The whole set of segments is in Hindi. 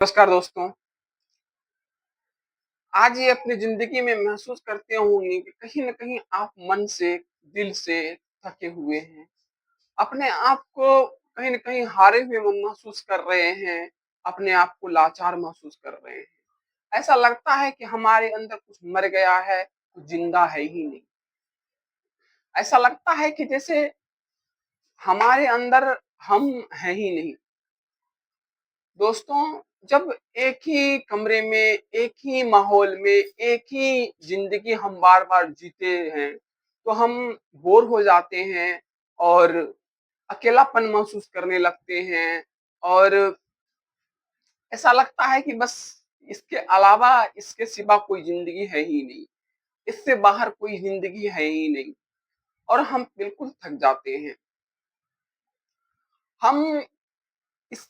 नमस्कार दोस्तों। आज ये अपनी ज़िंदगी में महसूस करते होंगे कि कहीं न कहीं आप मन से, दिल से थके हुए हैं। अपने आप को कहीं न कहीं हारे हुए महसूस कर रहे हैं, अपने आप को लाचार महसूस कर रहे हैं। ऐसा लगता है कि हमारे अंदर कुछ मर गया है, कुछ ज़िंदा है ही नहीं। ऐसा लगता है कि जैसे हमारे अंदर हम हैं ही नहीं। दोस्तों, जब एक ही कमरे में, एक ही माहौल में, एक ही ज़िंदगी हम बार-बार जीते हैं, तो हम बोर हो जाते हैं और अकेलापन महसूस करने लगते हैं और ऐसा लगता है कि बस इसके अलावा, इसके सिवा कोई ज़िंदगी है ही नहीं, इससे बाहर कोई ज़िंदगी है ही नहीं और हम बिल्कुल थक जाते हैं। हम इस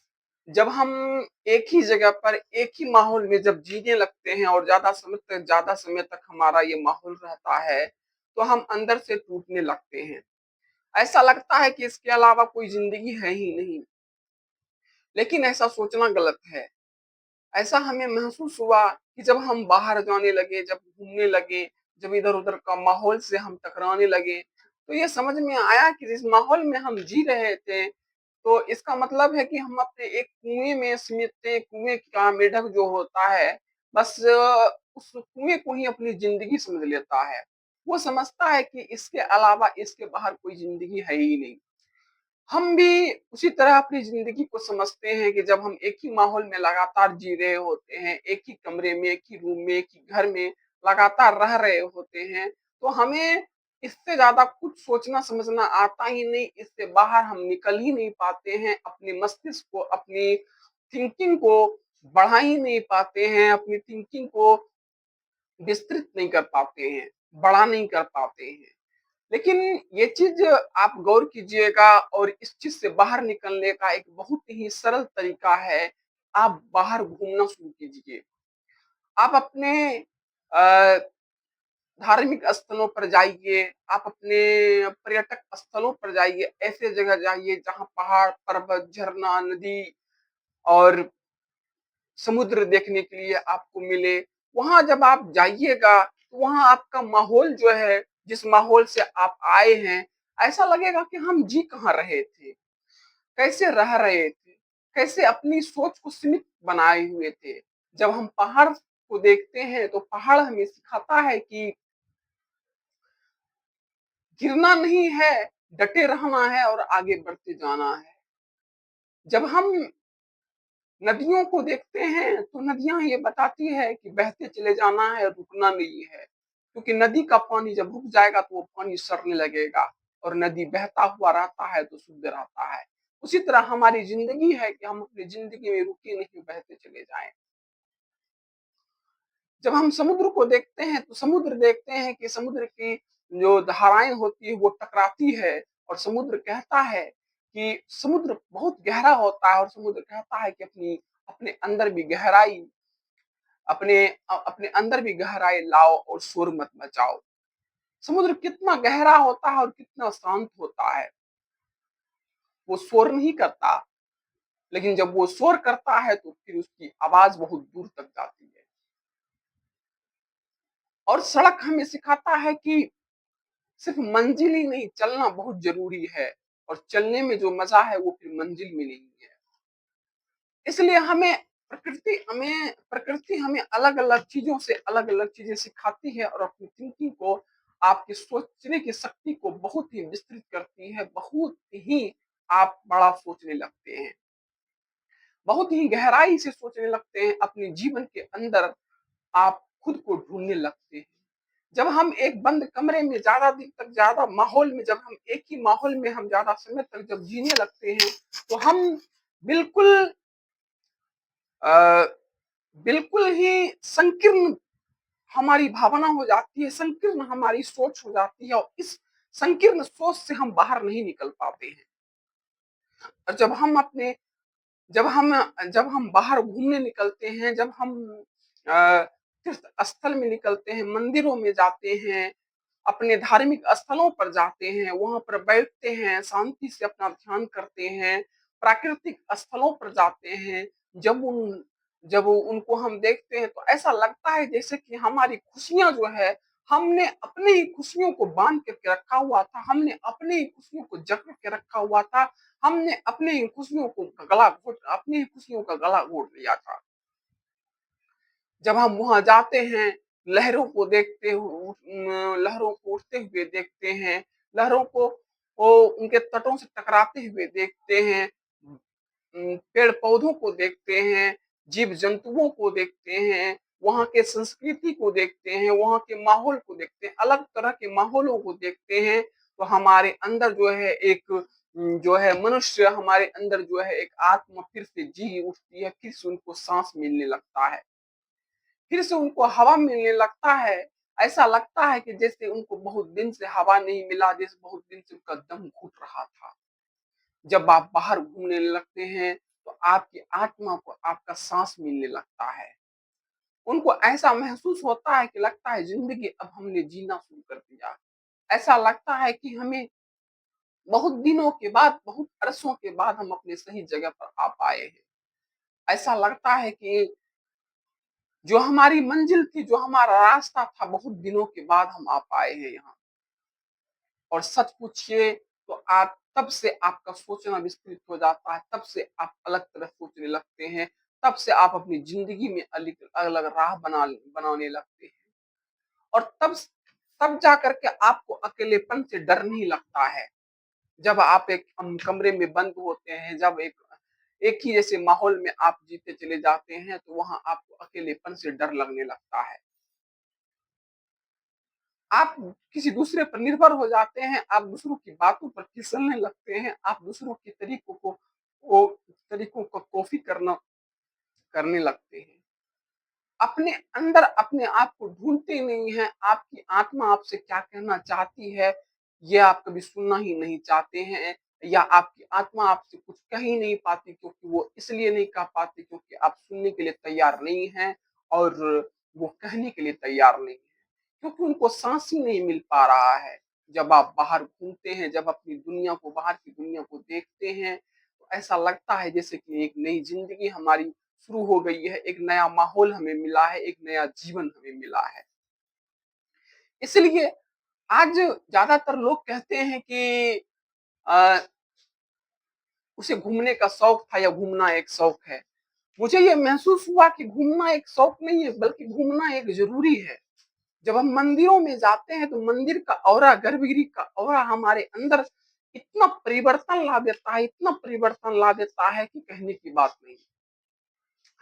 जब हम एक ही जगह पर, एक ही माहौल में जब जीने लगते हैं और ज़्यादा समय तक हमारा ये माहौल रहता है, तो हम अंदर से टूटने लगते हैं। ऐसा लगता है कि इसके अलावा कोई ज़िंदगी है ही नहीं, लेकिन ऐसा सोचना गलत है। ऐसा हमें महसूस हुआ कि जब हम बाहर जाने लगे, जब घूमने लगे, जब इधर-उधर का माहौल से हम टकराने लगे, तो ये समझ में आया कि जिस माहौल में हम जी रहे थे, तो इसका मतलब है कि हम अपने एक कुएँ में सीमित थे। कुएँ का मेढक जो होता है, बस उस कुएँ को ही अपनी ज़िंदगी समझ लेता है। वो समझता है कि इसके अलावा, इसके बाहर कोई ज़िंदगी है ही नहीं। हम भी उसी तरह अपनी ज़िंदगी को समझते हैं कि जब हम एक ही माहौल में लगातार जी रहे होते हैं, एक ही कमरे में, एक ही रूम में, एक ही घर में लगातार रह रहे होते हैं, तो हमें इससे ज़्यादा कुछ सोचना-समझना आता ही नहीं, इससे बाहर हम निकल ही नहीं पाते हैं, अपने मस्तिष्क को, अपनी थिंकिंग को बढ़ा ही नहीं पाते हैं, अपनी थिंकिंग को विस्तृत नहीं कर पाते हैं, बड़ा नहीं कर पाते हैं। लेकिन ये चीज़ आप गौर कीजिएगा और इस चीज़ से बाहर निकलने का एक बहुत ही सरल तरीका है, आप बाहर घूमना शुरू कीजिए। आप अपने अ, धार्मिक स्थलों पर जाइए, आप अपने पर्यटक स्थलों पर जाइए, ऐसे जगह जाइए जहाँ पहाड़, पर्वत, झरना, नदी और समुद्र देखने के लिए आपको मिले। वहाँ जब आप जाइएगा, तो वहाँ आपका माहौल जो है, जिस माहौल से आप आए हैं, ऐसा लगेगा कि हम जी कहाँ रहे थे? कैसे रह रहे थे? कैसे अपनी सोच को सीमित बनाए हुए थे? जब हम पहाड़ को देखते हैं, तो पहाड़ हमें सिखाता है कि गिरना नहीं है, डटे रहना है और आगे बढ़ते जाना है। जब हम नदियों को देखते हैं, तो नदियाँ ये बताती है कि बहते चले जाना है, रुकना नहीं है। क्योंकि नदी का पानी जब रुक जाएगा, तो वो पानी सड़ने लगेगा और नदी बहता हुआ रहता है, तो शुद्ध रहता है। उसी तरह हमारी ज़िंदगी है कि हम अपनी ज़िंदगी में रुके नहीं, बहते चले जाएँ। जब हम समुद्र को देखते हैं, तो समुद्र देखते हैं कि समुद्र की जो धाराएँ होती हैं, वो टकराती है और समुद्र कहता है कि समुद्र बहुत गहरा होता है और समुद्र कहता है कि अपने अंदर भी गहराई अपने अंदर भी गहराई लाओ और शोर मत मचाओ। समुद्र कितना गहरा होता है और कितना शांत होता है। वो शोर नहीं करता, लेकिन जब वो शोर करता है, तो फिर उसकी आवाज़ बहुत दूर तक जाती है। और सड़क हमें सिखाता है कि सिर्फ मंजिल ही नहीं, चलना बहुत ज़रूरी है और चलने में जो मज़ा है, वो फिर मंजिल में नहीं है। इसलिए प्रकृति हमें अलग-अलग चीज़ों से अलग-अलग चीज़ें सिखाती है और अपनी थिंकिंग को, आपकी सोचने की शक्ति को बहुत ही विस्तृत करती है, बहुत ही आप बड़ा सोचने लगते हैं, बहुत ही गहराई से सोचने लगते हैं, अपने जीवन के अंदर आप खुद को ढूँढने लगते हैं। जब हम एक बंद कमरे में ज़्यादा दिन तक ज़्यादा माहौल में जब हम एक ही माहौल में हम ज़्यादा समय तक जब जीने लगते हैं, तो हम बिल्कुल अ, बिल्कुल ही संकीर्ण हमारी भावना हो जाती है, संकीर्ण हमारी सोच हो जाती है और इस संकीर्ण सोच से हम बाहर नहीं निकल पाते हैं। और जब हम बाहर घूमने निकलते हैं, जब हम अ, तीर्थ स्थल में निकलते हैं, मंदिरों में जाते हैं, अपने धार्मिक स्थलों पर जाते हैं, वहाँ पर बैठते हैं, शांति से अपना ध्यान करते हैं, प्राकृतिक स्थलों पर जाते हैं, जब उन जब उनको हम देखते हैं तो ऐसा लगता है जैसे कि हमारी खुशियाँ जो है, हमने अपनी ही खुशियों को बाँध कर के रखा हुआ था, हमने अपनी ही खुशियों को जकड़ के रखा हुआ था, हमने अपनी ही खुशियों को गला घोट अपनी ही खुशियों का गला घोट लिया था। जब हम वहाँ जाते हैं, लहरों को देखते लहरों को उठते हुए देखते हैं, लहरों को उनके तटों से टकराते हुए देखते हैं, पेड़-पौधों को देखते हैं, जीव-जंतुओं को देखते हैं, वहाँ के संस्कृति को देखते हैं, वहाँ के माहौल को देखते हैं, अलग तरह के माहौलों को देखते हैं, तो हमारे अंदर जो है एक जो है मनुष्य हमारे अंदर जो है एक आत्मा फिर से जी उठती है, फिर से उनको साँस मिलने लगता है। फिर से उनको हवा मिलने लगता है, ऐसा लगता है कि जैसे उनको बहुत दिन से हवा नहीं मिला, जैसे बहुत दिन से उनका दम घुट रहा था। जब आप बाहर घूमने लगते हैं, तो आपकी आत्मा को आपका साँस मिलने लगता है। उनको ऐसा महसूस होता है कि लगता है ज़िंदगी अब हमने जीना शुरू कर दिया। ऐसा लगता है कि हमें बहुत दिनों के बाद, बहुत अरसों के बाद हम अपनी सही जगह पर आ पाए हैं। ऐसा लगता है कि जो हमारी मंजिल थी, जो हमारा रास्ता था, बहुत दिनों के बाद हम आ पाए हैं यहाँ। और सच पूछिए तो आप तब से आपका सोचना विस्तृत हो जाता है, तब से आप अलग तरह सोचने लगते हैं, तब से आप अपनी ज़िंदगी में अलग-अलग राह बनाने लगते हैं। और तब जा कर के आपको अकेलेपन से डर नहीं लगता है। जब आप एक कमरे में बंद होते हैं, जब एक एक ही जैसे माहौल में आप जीते चले जाते हैं, तो वहाँ आपको अकेलेपन से डर लगने लगता है। आप किसी दूसरे पर निर्भर हो जाते हैं, आप दूसरों की बातों पर फिसलने लगते हैं, आप दूसरों के वो तरीकों को कॉपी करने लगते हैं। अपने अंदर अपने आप को ढूँढते नहीं हैं, आपकी आत्मा आपसे क्या कहना चाहती है, ये आप कभी सुनना ही नहीं चाहते हैं या आपकी आत्मा आपसे कुछ कह ही नहीं पाती क्योंकि वो इसलिए नहीं कह पाती क्योंकि आप सुनने के लिए तैयार नहीं हैं और वो कहने के लिए तैयार नहीं हैं, क्योंकि उनको साँस ही नहीं मिल पा रहा है। जब आप बाहर घूमते हैं, जब अपनी दुनिया को बाहर की दुनिया को देखते हैं, तो ऐसा लगता है जैसे कि एक नई ज़िंदगी हमारी शुरू हो गई है, एक नया माहौल हमें मिला है, एक नया जीवन हमें मिला है। इसलिए आज ज़्यादातर लोग कहते हैं कि अ, उसे घूमने का शौक था या घूमना एक शौक है। मुझे ये महसूस हुआ कि घूमना एक शौक नहीं है, बल्कि घूमना एक ज़रूरी है। जब हम मंदिरों में जाते हैं, तो मंदिर का औरा, गर्भगृह का औरा हमारे अंदर इतना परिवर्तन ला देता है, इतना परिवर्तन ला देता है कि कहने की बात नहीं।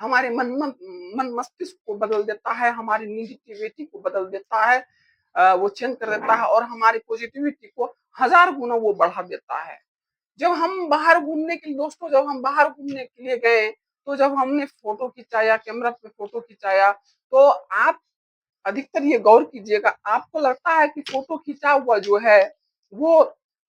हमारे मन मस्तिष्क को बदल देता है, हमारी नेगेटिविटी को बदल देता है, वो चेंज कर देता है और हमारी पॉजिटिविटी को हज़ार गुना वो बढ़ा देता है। जब हम बाहर घूमने के लिए दोस्तों जब हम बाहर घूमने के लिए गए, तो जब हमने फ़ोटो खिंचाया, कैमरा पे फ़ोटो खिंचाया, तो आप अधिकतर ये गौर कीजिएगा, आपको लगता है कि फ़ोटो खींचा हुआ जो है, वो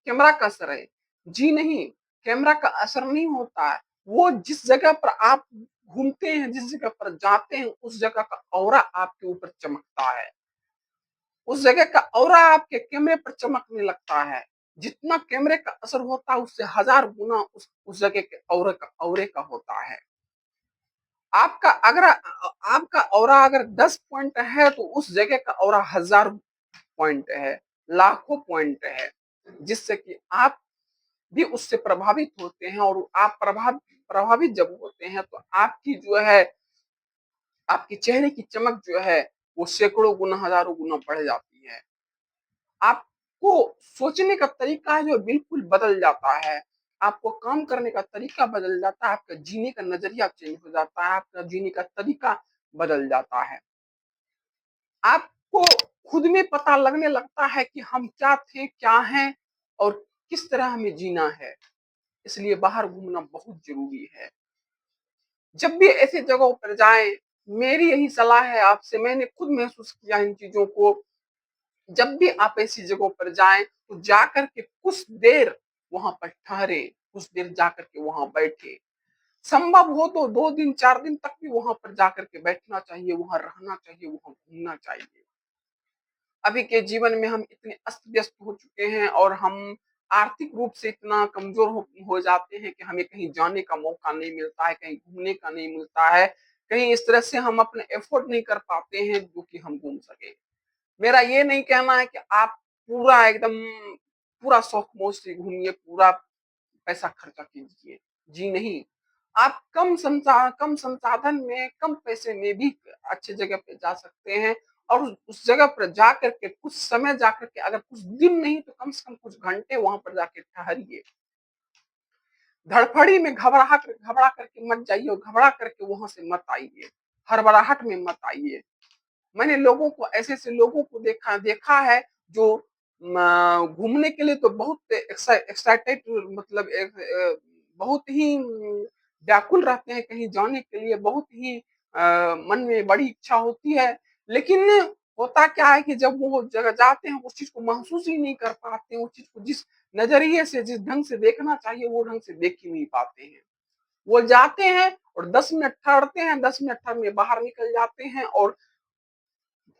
कैमरा का असर है। जी नहीं, कैमरा का असर नहीं होता है। वो जिस जगह पर आप घूमते हैं, जिस जगह पर जाते हैं, उस जगह का ऑरा आपके ऊपर चमकता है। उस जगह का ऑरा आपके कैमरे पर चमकने लगता है। जितना कैमरे का असर होता है, उससे हज़ार गुना उस जगह के ऑरे का होता है। आपका अगर आपका ऑरा अगर 10 पॉइंट है, तो उस जगह का ऑरा हज़ार पॉइंट है, लाखों पॉइंट है, जिससे कि आप भी उससे प्रभावित होते हैं और आप प्रभावित जब होते हैं, तो आपकी जो है, आपके चेहरे की चमक जो है, वो सैकड़ों गुना, हज़ारों गुना बढ़ जाती है। आपको सोचने का तरीका है जो बिल्कुल बदल जाता है। आपको काम करने का तरीका बदल जाता है, आपका जीने का नज़रिया चेंज हो जाता है, आपका जीने का तरीका बदल जाता है। आपको खुद में पता लगने लगता है कि हम क्या थे, क्या हैं और किस तरह हमें जीना है। इसलिए बाहर घूमना बहुत ज़रूरी है। जब भी ऐसी जगहों पर जाएँ, मेरी यही सलाह है आपसे, मैंने खुद महसूस किया इन चीज़ों को। जब भी आप ऐसी जगहों पर जाएँ, तो जाकर के कुछ देर वहाँ पर ठहरें, कुछ देर जाकर के वहाँ बैठें। संभव हो तो 2 दिन, 4 दिन तक भी वहाँ पर जाकर के बैठना चाहिए, वहाँ रहना चाहिए, वहाँ घूमना चाहिए। अभी के जीवन में हम इतने अस्त-व्यस्त हो चुके हैं और हम आर्थिक रूप से इतना कमज़ोर हो जाते हैं कि हमें कहीं जाने का मौका नहीं मिलता है, कहीं घूमने का नहीं मिलता है, कहीं इस तरह से हम अपने एफर्ट नहीं कर पाते हैं जो कि हम घूम सकें। मेरा ये नहीं कहना है कि आप पूरा एकदम पूरा शौक-मौज से घूमिए, पूरा पैसा खर्चा कीजिए। जी नहीं, आप कम संसाधन में, कम पैसे में भी अच्छी जगह पे जा सकते हैं और उस जगह पर जा कर के कुछ समय जा कर के अगर कुछ दिन नहीं तो कम से कम कुछ घंटे वहाँ पर जाके ठहरिए। धड़फड़ी में घबरा करके मत जाइए और घबरा करके वहाँ से मत आइए। हड़बड़ाहट में मत आइए। मैंने लोगों को ऐसे-ऐसे लोगों को देखा है जो घूमने के लिए तो बहुत एक्साइटेड मतलब बहुत ही व्याकुल रहते हैं कहीं जाने के लिए, बहुत ही मन में बड़ी इच्छा होती है। लेकिन होता क्या है कि जब वो जगह जाते हैं, उस चीज़ को महसूस ही नहीं कर पाते हैं, उस चीज़ को जिस नज़रिए से, जिस ढंग से देखना चाहिए, वो ढंग से देख ही नहीं पाते हैं। वो जाते हैं और 10 मिनट ठहरते हैं, 10 मिनट ठहरने बाहर निकल जाते हैं और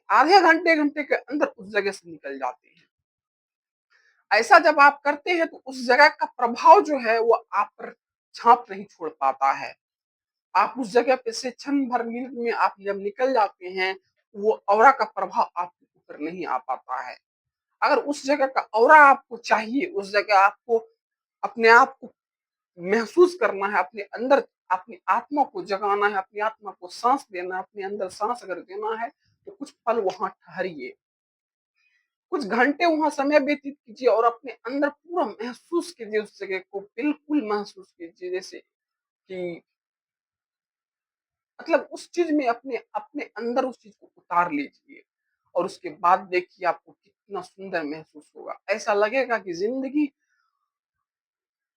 आधे घंटे, घंटे के अंदर उस जगह से निकल जाते हैं। ऐसा जब आप करते हैं तो उस जगह का प्रभाव जो है वो आप पर छाप नहीं छोड़ पाता है। आप उस जगह पे से क्षण भर मिनट में आप जब निकल जाते हैं, वो ऑरा का प्रभाव आपके ऊपर नहीं आ पाता है। अगर उस जगह का ऑरा आपको चाहिए, उस जगह आपको अपने आप को महसूस करना है, अपने अंदर अपनी आत्मा को जगाना है, अपनी आत्मा को साँस देना है, अपने अंदर साँस अगर देना है, तो कुछ पल वहाँ ठहरिए। कुछ घंटे वहाँ समय व्यतीत कीजिए और अपने अंदर पूरा महसूस कीजिए उस जगह को, बिल्कुल महसूस कीजिए जैसे कि मतलब उस चीज़ में अपने अपने अंदर उस चीज़ को उतार लीजिए और उसके बाद देखिए आपको कितना सुंदर महसूस होगा। ऐसा लगेगा कि ज़िंदगी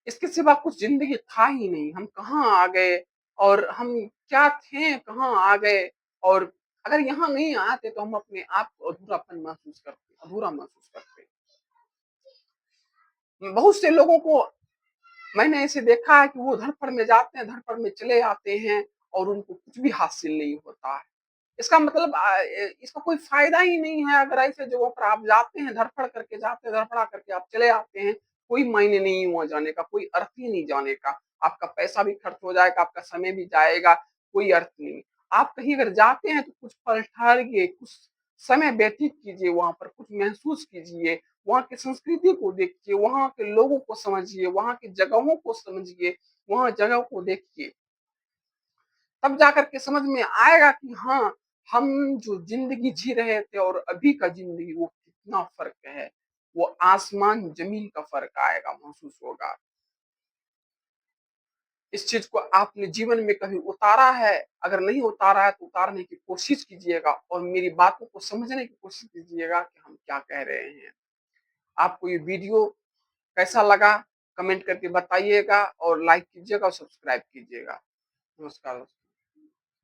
इसके सिवा कुछ ज़िंदगी था ही नहीं, हम कहाँ आ गए और हम क्या थे, कहाँ आ गए और अगर यहाँ नहीं आते तो हम अपने आप को अधूरापन महसूस करते, अधूरा महसूस करते। बहुत से लोगों को मैंने ऐसे देखा है कि वो धड़-फड़ में जाते हैं, धड़-फड़ में चले आते हैं और उनको कुछ भी हासिल नहीं होता है। इसका मतलब इसका कोई फ़ायदा ही नहीं है अगर ऐसे जगहों पर आप जाते हैं, धड़-फड़ करके जाते हैं, धड़फड़ा करके आप चले आते हैं, कोई मायने नहीं है वहाँ जाने का, कोई अर्थ ही नहीं जाने का। आपका पैसा भी खर्च हो जाएगा, आपका समय भी जाएगा, कोई अर्थ नहीं। आप कहीं अगर जाते हैं तो कुछ पल ठहरिए, कुछ समय व्यतीत कीजिए वहाँ पर, कुछ महसूस कीजिए, वहाँ की संस्कृति को देखिए, वहाँ के लोगों को समझिए, वहाँ की जगहों को समझिए, वहाँ जगह को देखिए। तब जाकर के समझ में आएगा कि हाँ, हम जो ज़िंदगी जी रहे थे और अभी का ज़िंदगी वो कितना फ़र्क है। वो आसमान-ज़मीन का फ़र्क आएगा, महसूस होगा। इस चीज़ को आपने जीवन में कभी उतारा है? अगर नहीं उतारा है तो उतारने की कोशिश कीजिएगा और मेरी बातों को समझने की कोशिश कीजिएगा कि हम क्या कह रहे हैं। आपको ये वीडियो कैसा लगा? कमेंट करके बताइएगा और लाइक कीजिएगा और सब्सक्राइब कीजिएगा। नमस्कार।